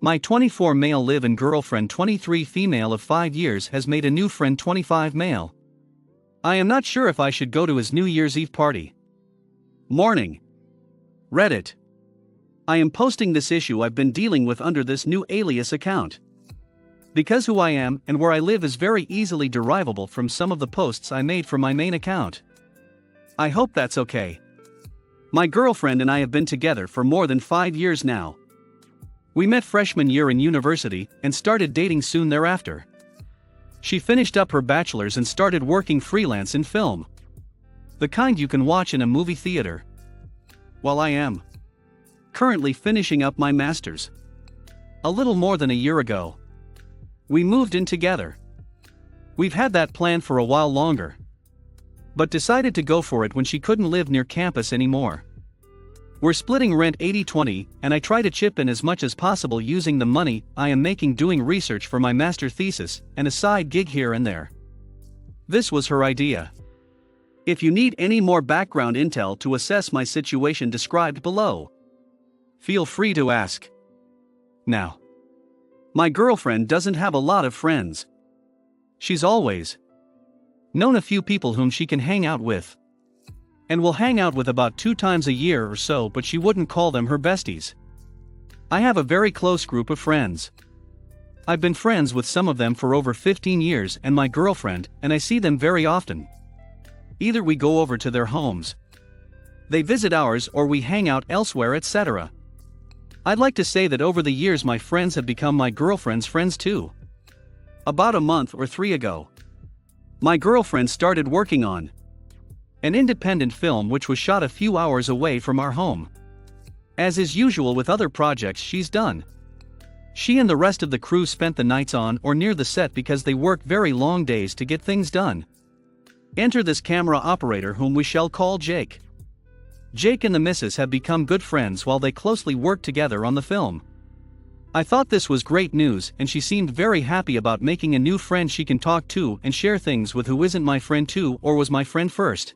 My 24 male live-in girlfriend 23 female of 5 years has made a new friend 25 male. I am not sure if I should go to his New Year's Eve party. Morning. Reddit. I am posting this issue I've been dealing with under this new alias account. Because who I am and where I live is very easily derivable from some of the posts I made for my main account. I hope that's okay. My girlfriend and I have been together for more than 5 years now. We met freshman year in university and started dating soon thereafter. She finished up her bachelor's and started working freelance in film. The kind you can watch in a movie theater. While I am currently finishing up my master's. A little more than a year ago, we moved in together. We've had that plan for a while longer, but decided to go for it when she couldn't live near campus anymore. We're splitting rent 80-20, and I try to chip in as much as possible using the money I am making doing research for my master thesis and a side gig here and there. This was her idea. If you need any more background intel to assess my situation described below, feel free to ask. Now, my girlfriend doesn't have a lot of friends. She's always known a few people whom she can hang out with, and will hang out with about 2 times a year or so, but she wouldn't call them her besties. I have a very close group of friends. I've been friends with some of them for over 15 years and my girlfriend, and I see them very often. Either we go over to their homes, they visit ours, or we hang out elsewhere, etc. I'd like to say that over the years my friends have become my girlfriend's friends too. About a month or 3 ago, my girlfriend started working on an independent film which was shot a few hours away from our home. As is usual with other projects she's done, she and the rest of the crew spent the nights on or near the set because they work very long days to get things done. Enter this camera operator whom we shall call Jake. Jake and the missus have become good friends while they closely work together on the film. I thought this was great news, and she seemed very happy about making a new friend she can talk to and share things with who isn't my friend too or was my friend first.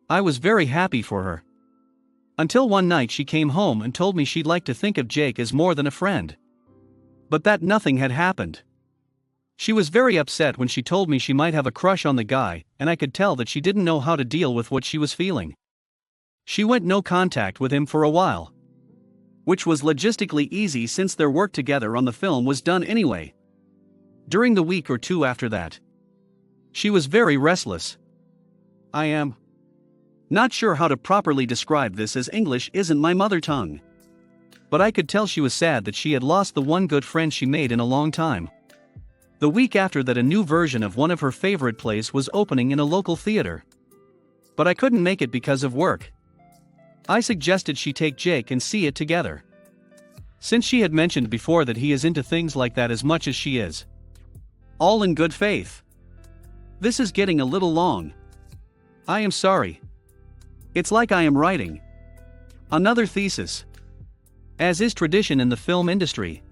I was very happy for her. Until one night she came home and told me she'd like to think of Jake as more than a friend. But that nothing had happened. She was very upset when she told me she might have a crush on the guy, and I could tell that she didn't know how to deal with what she was feeling. She went no contact with him for a while, which was logistically easy since their work together on the film was done anyway. During the week or 2 after that, she was very restless. I am not sure how to properly describe this as English isn't my mother tongue, but I could tell she was sad that she had lost the one good friend she made in a long time. The week after that, a new version of one of her favorite plays was opening in a local theater, but I couldn't make it because of work. I suggested she take Jake and see it together, since she had mentioned before that he is into things like that as much as she is. All in good faith. This is getting a little long. I am sorry. It's like I am writing another thesis, as is tradition in the film industry.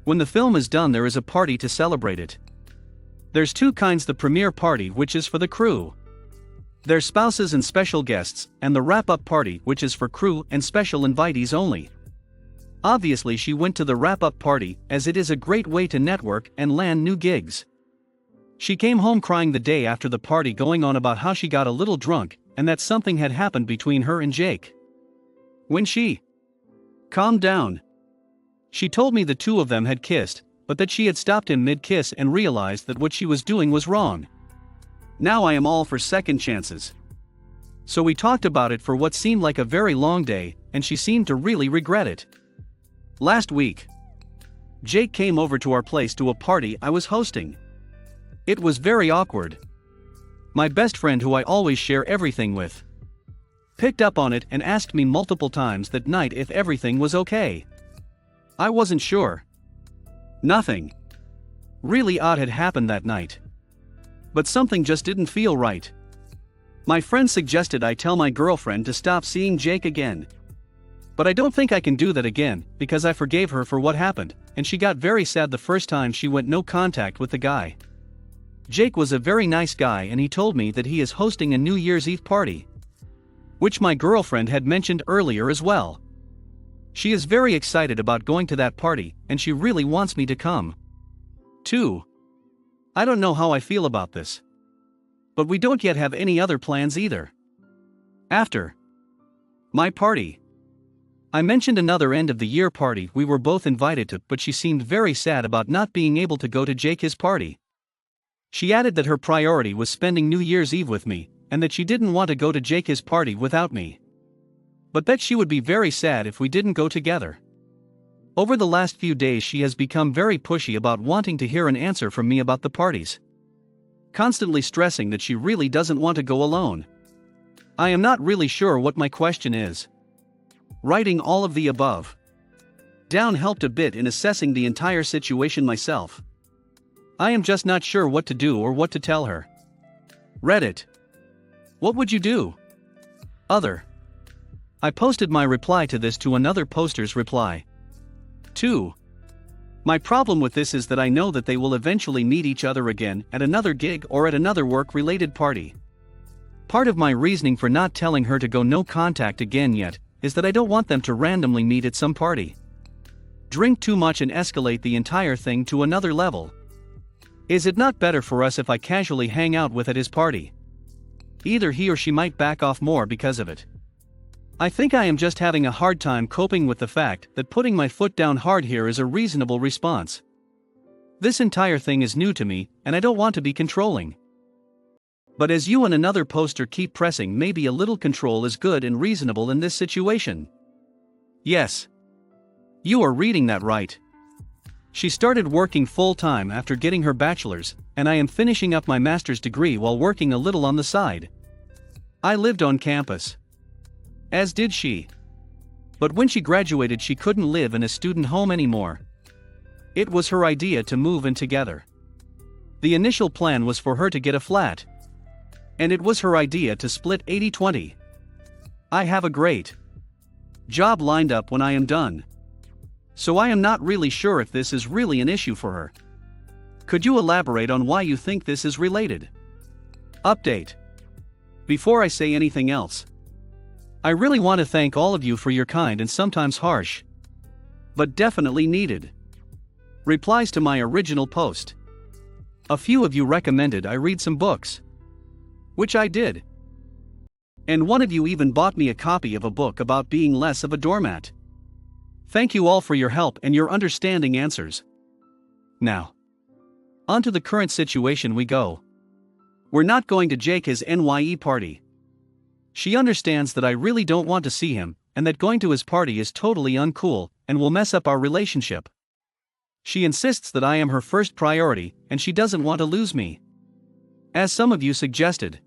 When the film is done, there is a party to celebrate it. There's 2 kinds: the premiere party, which is for the crew, their spouses and special guests, and the wrap-up party, which is for crew and special invitees only. Obviously she went to the wrap-up party, as it is a great way to network and land new gigs. She came home crying the day after the party, going on about how she got a little drunk, and that something had happened between her and Jake. When she calmed down, she told me the 2 of them had kissed, but that she had stopped him mid-kiss and realized that what she was doing was wrong. Now I am all for second chances. So we talked about it for what seemed like a very long day, and she seemed to really regret it. Last week, Jake came over to our place to a party I was hosting. It was very awkward. My best friend, who I always share everything with, picked up on it and asked me multiple times that night if everything was okay. I wasn't sure. Nothing really odd had happened that night, but something just didn't feel right. My friend suggested I tell my girlfriend to stop seeing Jake again. But I don't think I can do that again, because I forgave her for what happened, and she got very sad the first time she went no contact with the guy. Jake was a very nice guy, and he told me that he is hosting a New Year's Eve party, which my girlfriend had mentioned earlier as well. She is very excited about going to that party, and she really wants me to come. 2. I don't know how I feel about this. But we don't yet have any other plans either. After my party, I mentioned another end of the year party we were both invited to, but she seemed very sad about not being able to go to Jake's party. She added that her priority was spending New Year's Eve with me, and that she didn't want to go to Jake's party without me. But that she would be very sad if we didn't go together. Over the last few days she has become very pushy about wanting to hear an answer from me about the parties. Constantly stressing that she really doesn't want to go alone. I am not really sure what my question is. Writing all of the above down helped a bit in assessing the entire situation myself. I am just not sure what to do or what to tell her. Reddit. What would you do? Other. I posted my reply to this to another poster's reply. 2. My problem with this is that I know that they will eventually meet each other again at another gig or at another work-related party. Part of my reasoning for not telling her to go no contact again yet is that I don't want them to randomly meet at some party, drink too much and escalate the entire thing to another level. Is it not better for us if I casually hang out with at his party? Either he or she might back off more because of it. I think I am just having a hard time coping with the fact that putting my foot down hard here is a reasonable response. This entire thing is new to me, and I don't want to be controlling. But as you and another poster keep pressing, maybe a little control is good and reasonable in this situation. Yes. You are reading that right. She started working full-time after getting her bachelor's, and I am finishing up my master's degree while working a little on the side. I lived on campus. As did she. But when she graduated she couldn't live in a student home anymore. It was her idea to move in together. The initial plan was for her to get a flat. And it was her idea to split 80-20. I have a great job lined up when I am done. So I am not really sure if this is really an issue for her. Could you elaborate on why you think this is related? Update. Before I say anything else, I really want to thank all of you for your kind and sometimes harsh, but definitely needed replies to my original post. A few of you recommended I read some books, which I did. And one of you even bought me a copy of a book about being less of a doormat. Thank you all for your help and your understanding answers. Now, onto the current situation we go. We're not going to Jake's NYE party. She understands that I really don't want to see him, and that going to his party is totally uncool, and will mess up our relationship. She insists that I am her first priority, and she doesn't want to lose me. As some of you suggested,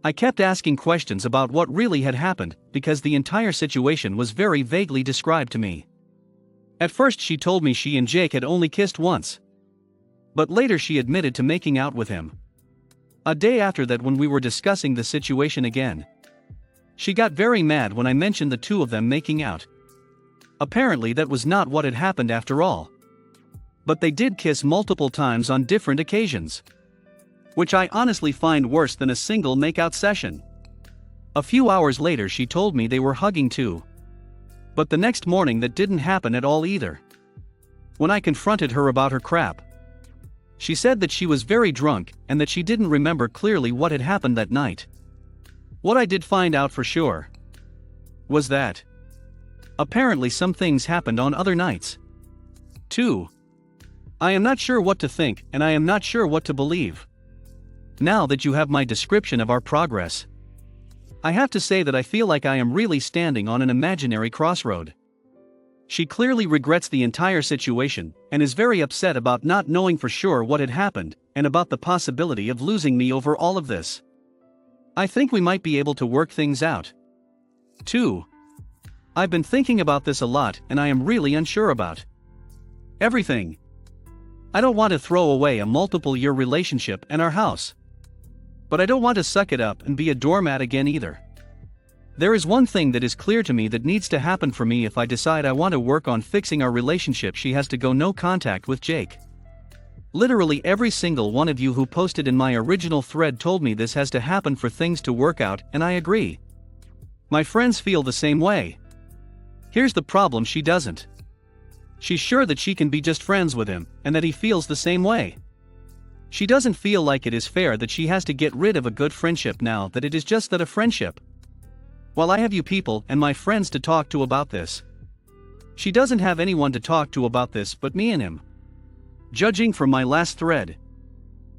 I kept asking questions about what really had happened, because the entire situation was very vaguely described to me. At first she told me she and Jake had only kissed once. But later she admitted to making out with him. A day after that, when we were discussing the situation again, she got very mad when I mentioned the two of them making out. Apparently that was not what had happened after all. But they did kiss multiple times on different occasions, which I honestly find worse than a single makeout session. A few hours later she told me they were hugging too. But the next morning that didn't happen at all either. When I confronted her about her crap, she said that she was very drunk and that she didn't remember clearly what had happened that night. What I did find out for sure was that apparently some things happened on other nights too. I am not sure what to think, and I am not sure what to believe. Now that you have my description of our progress, I have to say that I feel like I am really standing on an imaginary crossroad. She clearly regrets the entire situation, and is very upset about not knowing for sure what had happened, and about the possibility of losing me over all of this. I think we might be able to work things out. 2. I've been thinking about this a lot, and I am really unsure about everything. I don't want to throw away a multiple-year relationship and our house. But I don't want to suck it up and be a doormat again either. There is one thing that is clear to me that needs to happen for me if I decide I want to work on fixing our relationship. She has to go no contact with Jake. Literally every single one of you who posted in my original thread told me this has to happen for things to work out, and I agree. My friends feel the same way. Here's the problem: she doesn't. She's sure that she can be just friends with him, and that he feels the same way. She doesn't feel like it is fair that she has to get rid of a good friendship now that it is just that a friendship. While I have you people and my friends to talk to about this, she doesn't have anyone to talk to about this but me and him. Judging from my last thread,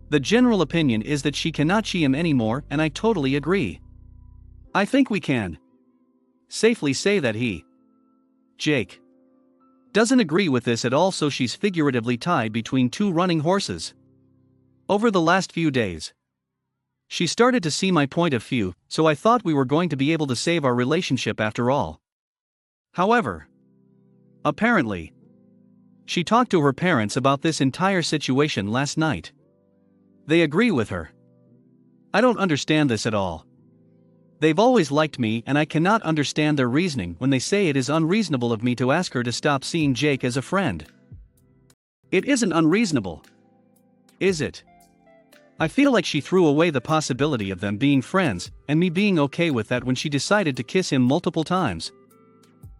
the general opinion is that she cannot see him anymore, and I totally agree. I think we can safely say that Jake, doesn't agree with this at all, so she's figuratively tied between two running horses. Over the last few days, she started to see my point of view, so I thought we were going to be able to save our relationship after all. However, apparently, she talked to her parents about this entire situation last night. They agree with her. I don't understand this at all. They've always liked me, and I cannot understand their reasoning when they say it is unreasonable of me to ask her to stop seeing Jake as a friend. It isn't unreasonable, is it? I feel like she threw away the possibility of them being friends, and me being okay with that when she decided to kiss him multiple times.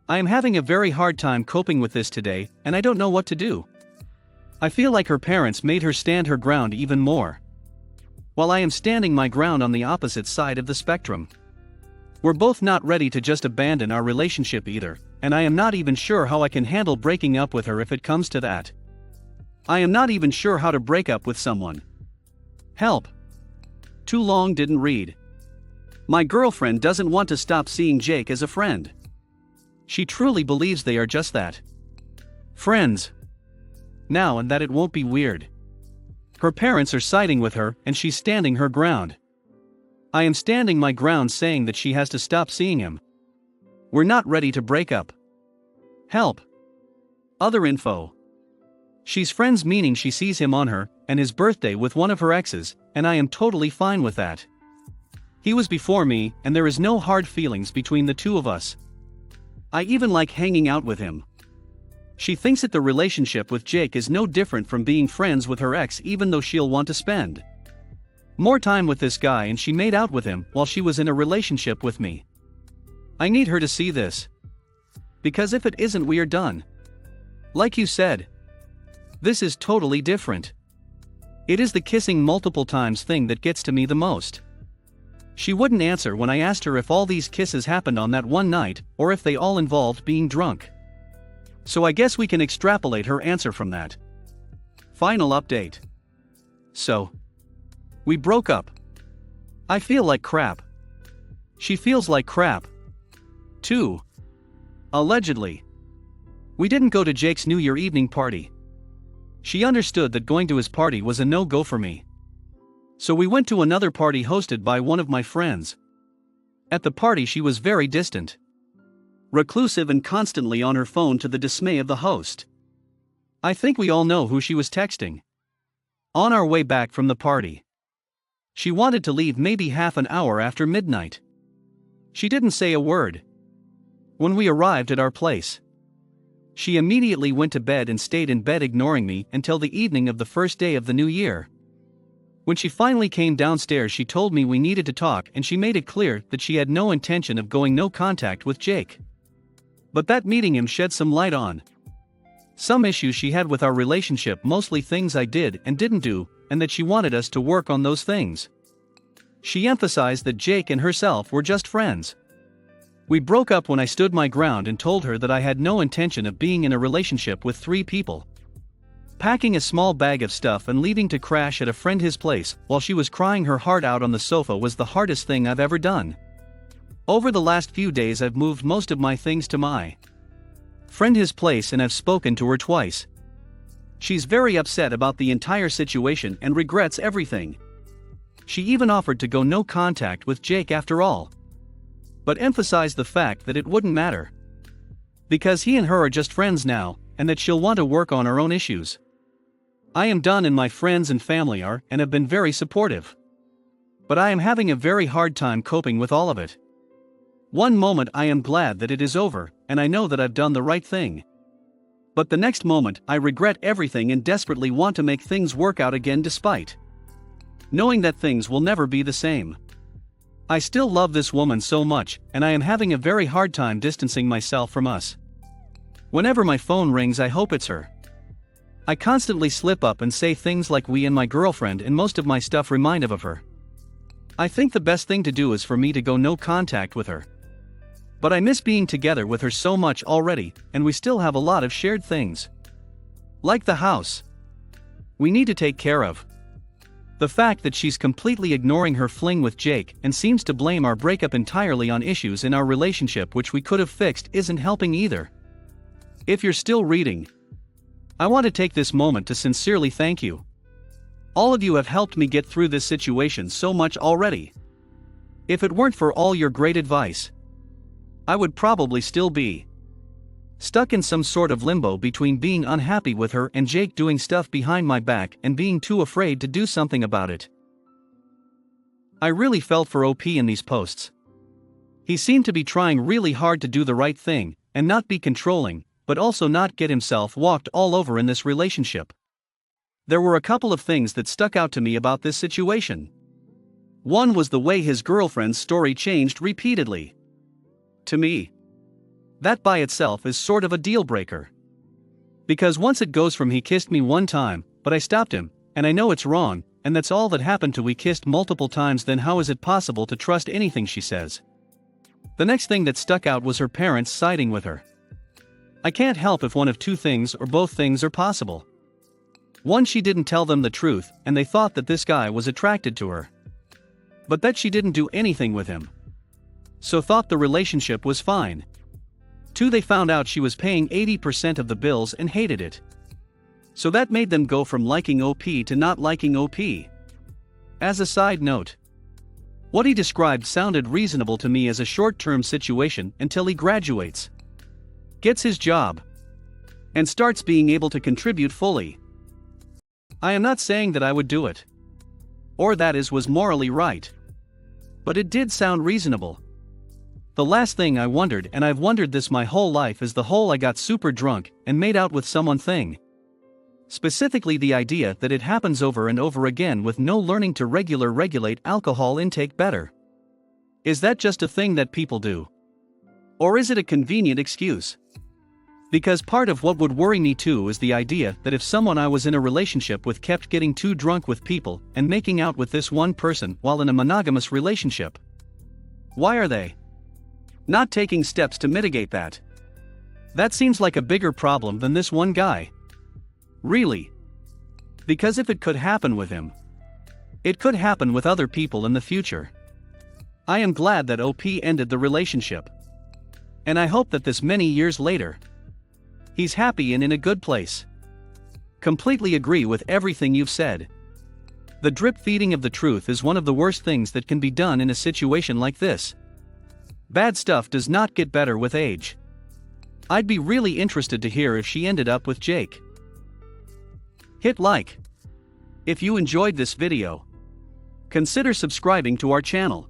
I am having a very hard time coping with this today, and I don't know what to do. I feel like her parents made her stand her ground even more, while I am standing my ground on the opposite side of the spectrum. We're both not ready to just abandon our relationship either, and I am not even sure how I can handle breaking up with her if it comes to that. I am not even sure how to break up with someone. Help. Too long didn't read. My girlfriend doesn't want to stop seeing Jake as a friend. She truly believes they are just that. Friends. Now, and that it won't be weird. Her parents are siding with her, and she's standing her ground. I am standing my ground saying that she has to stop seeing him. We're not ready to break up. Help. Other info. She's friends, meaning she sees him on her and his birthday with one of her exes, and I am totally fine with that. He was before me, and there is no hard feelings between the two of us. I even like hanging out with him. She thinks that the relationship with Jake is no different from being friends with her ex, even though she'll want to spend more time with this guy, and she made out with him while she was in a relationship with me. I need her to see this, because if it isn't, we are done. Like you said, this is totally different. It is the kissing multiple times thing that gets to me the most. She wouldn't answer when I asked her if all these kisses happened on that one night, or if they all involved being drunk. So I guess we can extrapolate her answer from that. Final update. So, we broke up. I feel like crap. She feels like crap, too. Allegedly. We didn't go to Jake's New Year evening party. She understood that going to his party was a no-go for me. So we went to another party hosted by one of my friends. At the party, she was very distant, reclusive, and constantly on her phone, to the dismay of the host. I think we all know who she was texting. On our way back from the party, she wanted to leave maybe half an hour after midnight. She didn't say a word. When we arrived at our place, she immediately went to bed and stayed in bed, ignoring me until the evening of the first day of the new year. When she finally came downstairs, she told me we needed to talk, and she made it clear that she had no intention of going no contact with Jake. But that meeting him shed some light on some issues she had with our relationship, mostly things I did and didn't do, and that she wanted us to work on those things. She emphasized that Jake and herself were just friends. We broke up when I stood my ground and told her that I had no intention of being in a relationship with 3 people. Packing a small bag of stuff and leaving to crash at a friend his place while she was crying her heart out on the sofa was the hardest thing I've ever done. Over the last few days, I've moved most of my things to my friend his place, and I've spoken to her twice. She's very upset about the entire situation and regrets everything. She even offered to go no contact with Jake after all, but emphasized the fact that it wouldn't matter, because he and her are just friends now, and that she'll want to work on her own issues. I am done, and my friends and family are and have been very supportive. But I am having a very hard time coping with all of it. One moment I am glad that it is over, and I know that I've done the right thing. But the next moment I regret everything and desperately want to make things work out again, despite knowing that things will never be the same. I still love this woman so much, and I am having a very hard time distancing myself from us. Whenever my phone rings, I hope it's her. I constantly slip up and say things like "we" and "my girlfriend," and most of my stuff remind of her. I think the best thing to do is for me to go no contact with her. But I miss being together with her so much already, and we still have a lot of shared things. Like the house we need to take care of. The fact that she's completely ignoring her fling with Jake and seems to blame our breakup entirely on issues in our relationship which we could have fixed isn't helping either. If you're still reading, I want to take this moment to sincerely thank you. All of you have helped me get through this situation so much already. If it weren't for all your great advice, I would probably still be stuck in some sort of limbo between being unhappy with her and Jake doing stuff behind my back and being too afraid to do something about it. I really felt for OP in these posts. He seemed to be trying really hard to do the right thing and not be controlling, but also not get himself walked all over in this relationship. There were a couple of things that stuck out to me about this situation. One was the way his girlfriend's story changed repeatedly. To me, that by itself is sort of a deal breaker. Because once it goes from "he kissed me one time, but I stopped him, and I know it's wrong, and that's all that happened" to "we kissed multiple times, then how is it possible to trust anything she says?" The next thing that stuck out was her parents siding with her. I can't help if one of two things or both things are possible. One, she didn't tell them the truth and they thought that this guy was attracted to her, but that she didn't do anything with him, so thought the relationship was fine. Two, they found out she was paying 80% of the bills and hated it, so that made them go from liking OP to not liking OP. As a side note, what he described sounded reasonable to me as a short-term situation until he graduates, gets his job, and starts being able to contribute fully. I am not saying that I would do it, or that was morally right, but it did sound reasonable. The last thing I wondered, and I've wondered this my whole life, is the whole "I got super drunk and made out with someone" thing. Specifically the idea that it happens over and over again with no learning to regulate alcohol intake better. Is that just a thing that people do? Or is it a convenient excuse? Because part of what would worry me too is the idea that if someone I was in a relationship with kept getting too drunk with people and making out with this one person while in a monogamous relationship, why are they not taking steps to mitigate that? That seems like a bigger problem than this one guy. Really. Because if it could happen with him, it could happen with other people in the future. I am glad that OP ended the relationship, and I hope that this many years later, he's happy and in a good place. Completely agree with everything you've said. The drip feeding of the truth is one of the worst things that can be done in a situation like this. Bad stuff does not get better with age. I'd be really interested to hear if she ended up with Jake. Hit like if you enjoyed this video. Consider subscribing to our channel.